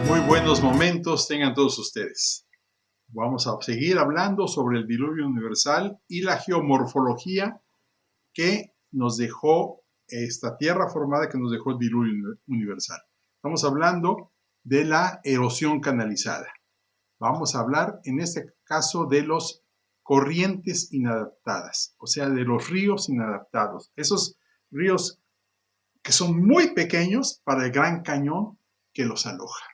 Muy buenos momentos tengan todos ustedes. Vamos a seguir hablando sobre el diluvio universal y la geomorfología que nos dejó esta tierra formada que nos dejó el diluvio universal. Estamos hablando de la erosión canalizada. Vamos a hablar en este caso de los corrientes inadaptadas, o sea, de los ríos inadaptados. Esos ríos que son muy pequeños para el gran cañón que los aloja.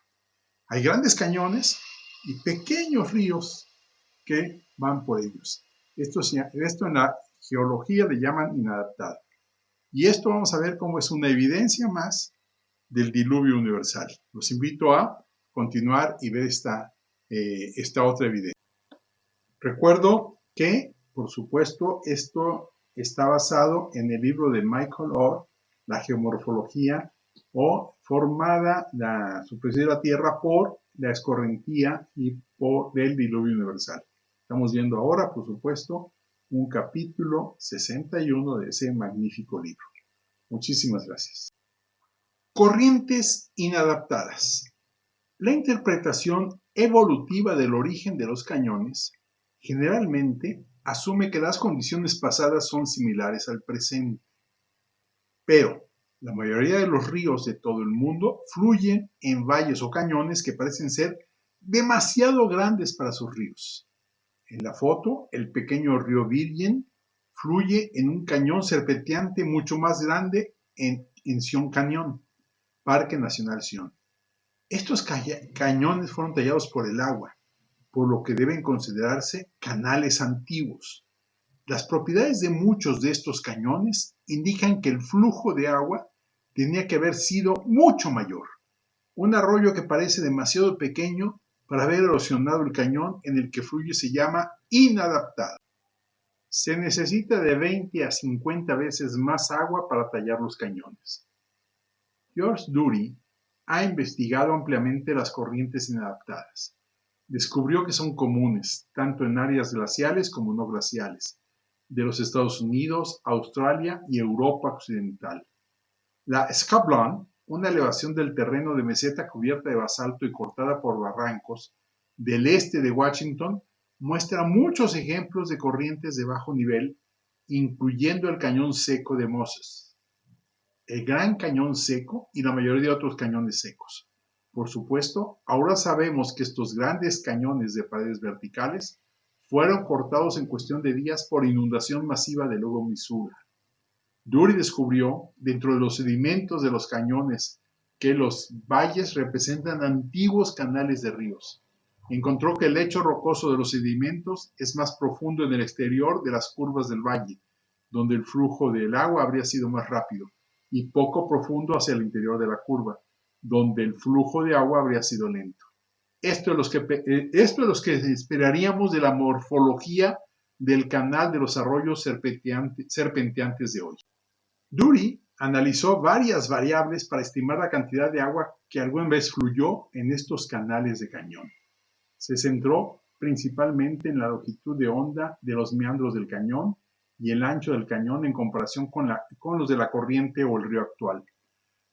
Hay grandes cañones y pequeños ríos que van por ellos. Esto en la geología le llaman inadaptado. Y esto vamos a ver cómo es una evidencia más del diluvio universal. Los invito a continuar y ver esta otra evidencia. Recuerdo que, por supuesto, esto está basado en el libro de Michael Orr, La geomorfología o formada la superficie de la Tierra por la escorrentía y del diluvio universal. Estamos viendo ahora, por supuesto, un capítulo 61 de ese magnífico libro. Muchísimas gracias. Corrientes inadaptadas. La interpretación evolutiva del origen de los cañones generalmente asume que las condiciones pasadas son similares al presente. Pero la mayoría de los ríos de todo el mundo fluyen en valles o cañones que parecen ser demasiado grandes para sus ríos. En la foto, el pequeño río Virgen fluye en un cañón serpenteante mucho más grande en Sion Canyon, Parque Nacional Sion. Estos cañones fueron tallados por el agua, por lo que deben considerarse canales antiguos. Las propiedades de muchos de estos cañones indican que el flujo de agua tenía que haber sido mucho mayor. Un arroyo que parece demasiado pequeño para haber erosionado el cañón en el que fluye se llama inadaptado. Se necesita de 20 a 50 veces más agua para tallar los cañones. George Dury ha investigado ampliamente las corrientes inadaptadas. Descubrió que son comunes, tanto en áreas glaciales como no glaciales, de los Estados Unidos, Australia y Europa occidental. La Escablown, una elevación del terreno de meseta cubierta de basalto y cortada por barrancos del este de Washington, muestra muchos ejemplos de corrientes de bajo nivel, incluyendo el cañón seco de Moses, el Gran Cañón Seco y la mayoría de otros cañones secos. Por supuesto, ahora sabemos que estos grandes cañones de paredes verticales fueron cortados en cuestión de días por inundación masiva del lago Missouri. Dury descubrió, dentro de los sedimentos de los cañones, que los valles representan antiguos canales de ríos. Encontró que el lecho rocoso de los sedimentos es más profundo en el exterior de las curvas del valle, donde el flujo del agua habría sido más rápido, y poco profundo hacia el interior de la curva, donde el flujo de agua habría sido lento. Esto es lo que esperaríamos de la morfología del canal de los arroyos serpenteantes de hoy. Dury analizó varias variables para estimar la cantidad de agua que alguna vez fluyó en estos canales de cañón. Se centró principalmente en la longitud de onda de los meandros del cañón y el ancho del cañón en comparación con los de la corriente o el río actual.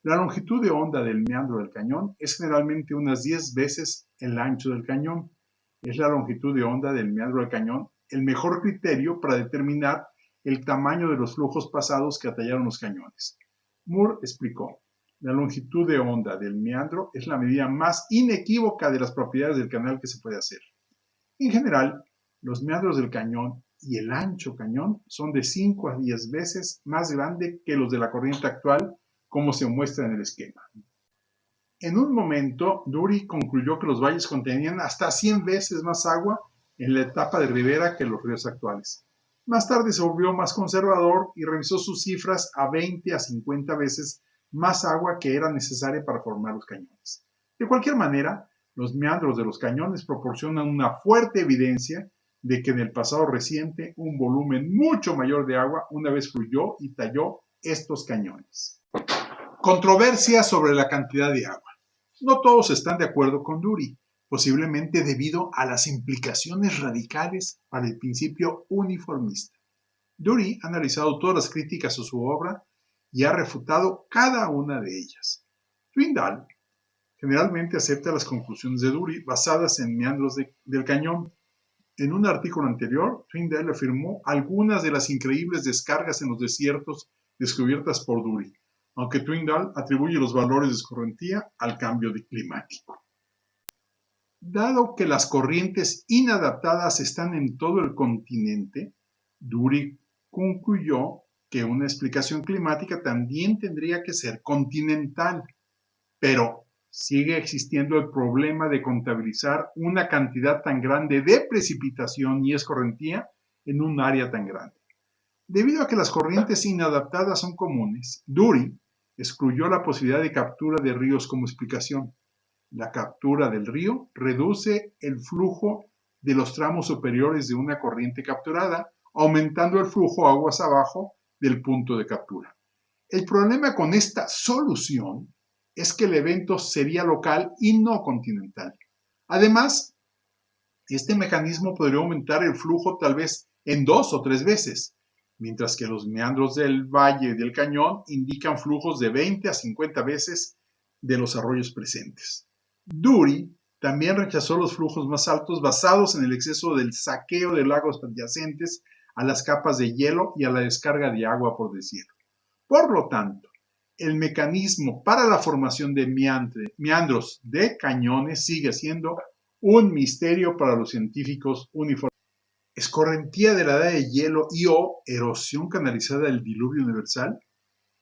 La longitud de onda del meandro del cañón es generalmente unas 10 veces el ancho del cañón. Es la longitud de onda del meandro del cañón el mejor criterio para determinar el tamaño de los flujos pasados que atallaron los cañones. Moore explicó: la longitud de onda del meandro es la medida más inequívoca de las propiedades del canal que se puede hacer. En general, los meandros del cañón y el ancho cañón son de 5 a 10 veces más grande que los de la corriente actual, como se muestra en el esquema. En un momento, Dury concluyó que los valles contenían hasta 100 veces más agua en la etapa de ribera que los ríos actuales. Más tarde se volvió más conservador y revisó sus cifras a 20 a 50 veces más agua que era necesaria para formar los cañones. De cualquier manera, los meandros de los cañones proporcionan una fuerte evidencia de que en el pasado reciente un volumen mucho mayor de agua una vez fluyó y talló estos cañones. Controversia sobre la cantidad de agua. No todos están de acuerdo con Dury, posiblemente debido a las implicaciones radicales para el principio uniformista. Dury ha analizado todas las críticas a su obra y ha refutado cada una de ellas. Swindoll, Generalmente acepta las conclusiones de Dury basadas en meandros del cañón. En un artículo anterior, Tyndall afirmó algunas de las increíbles descargas en los desiertos descubiertas por Dury, aunque Tyndall atribuye los valores de escorrentía al cambio climático. Dado que las corrientes inadaptadas están en todo el continente, Dury concluyó que una explicación climática también tendría que ser continental, pero sigue existiendo el problema de contabilizar una cantidad tan grande de precipitación y escorrentía en un área tan grande. Debido a que las corrientes inadaptadas son comunes, Dury excluyó la posibilidad de captura de ríos como explicación. La captura del río reduce el flujo de los tramos superiores de una corriente capturada, aumentando el flujo aguas abajo del punto de captura. El problema con esta solución es que el evento sería local y no continental. Además, este mecanismo podría aumentar el flujo tal vez en 2 o 3 veces, mientras que los meandros del valle y del cañón indican flujos de 20 a 50 veces de los arroyos presentes. Dury también rechazó los flujos más altos basados en el exceso del saqueo de lagos adyacentes a las capas de hielo y a la descarga de agua por deshielo. Por lo tanto, el mecanismo para la formación de meandros de cañones sigue siendo un misterio para los científicos uniformes. Escorrentía de la edad de hielo y o erosión canalizada del diluvio universal.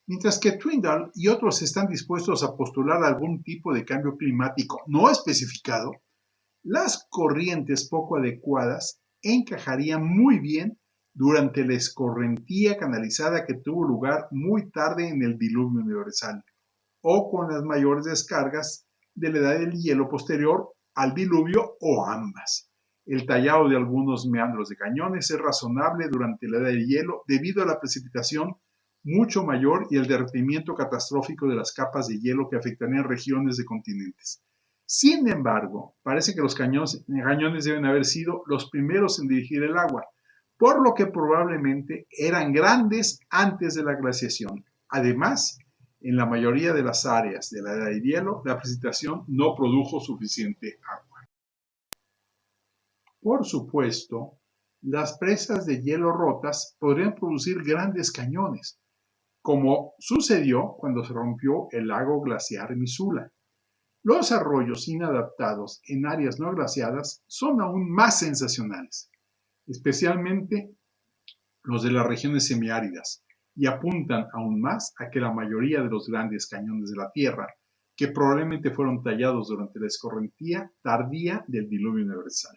Mientras que Tyndall y otros están dispuestos a postular algún tipo de cambio climático no especificado, las corrientes poco adecuadas encajarían muy bien durante la escorrentía canalizada que tuvo lugar muy tarde en el diluvio universal, o con las mayores descargas de la edad del hielo posterior al diluvio o ambas. El tallado de algunos meandros de cañones es razonable durante la edad del hielo debido a la precipitación mucho mayor y el derretimiento catastrófico de las capas de hielo que afectarían regiones de continentes. Sin embargo, parece que los cañones deben haber sido los primeros en dirigir el agua, por lo que probablemente eran grandes antes de la glaciación. Además, en la mayoría de las áreas de la edad de hielo, la precipitación no produjo suficiente agua. Por supuesto, las presas de hielo rotas podrían producir grandes cañones, como sucedió cuando se rompió el lago glaciar Missoula. Los arroyos inadaptados en áreas no glaciadas son aún más sensacionales, especialmente los de las regiones semiáridas, y apuntan aún más a que la mayoría de los grandes cañones de la Tierra, que probablemente fueron tallados durante la escorrentía tardía del diluvio universal.